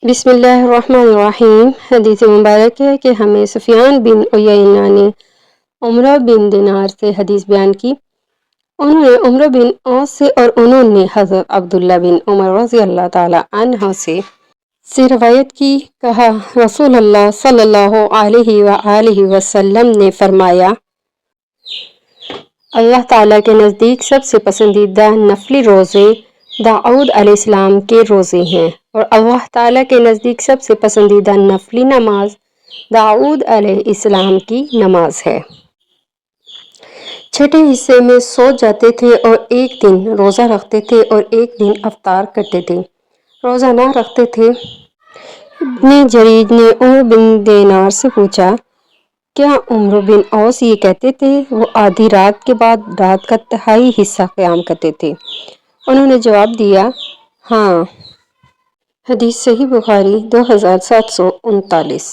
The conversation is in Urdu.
بسم اللہ الرحمن الرحیم۔ حدیث مبارک ہے کہ ہمیں سفیان بن عیینہ نے عمرہ بن دینار سے حدیث بیان کی۔ انہوں نے عمرہ بن اوس سے اور انہوں نے حضرت عبداللہ بن عمر رضی اللہ تعالی عنہ سے روایت کی۔ کہا رسول اللہ صلی اللہ علیہ وآلہ وسلم نے فرمایا، اللہ تعالیٰ کے نزدیک سب سے پسندیدہ نفلی روزے داؤد علیہ السلام کے روزے ہیں، اور اللہ تعالیٰ کے نزدیک سب سے پسندیدہ نفلی نماز داؤد علیہ السلام کی نماز ہے۔ چھٹے حصے میں سو جاتے تھے اور ایک دن روزہ رکھتے تھے اور ایک دن افطار کرتے تھے، روزہ نہ رکھتے تھے۔ ابن جریج نے عمرہ بن دینار سے پوچھا، کیا عمرہ بن اوس یہ کہتے تھے؟ وہ آدھی رات کے بعد رات کا تہائی حصہ قیام کرتے تھے۔ انہوں نے جواب دیا، ہاں۔ حدیث صحیح بخاری 2739۔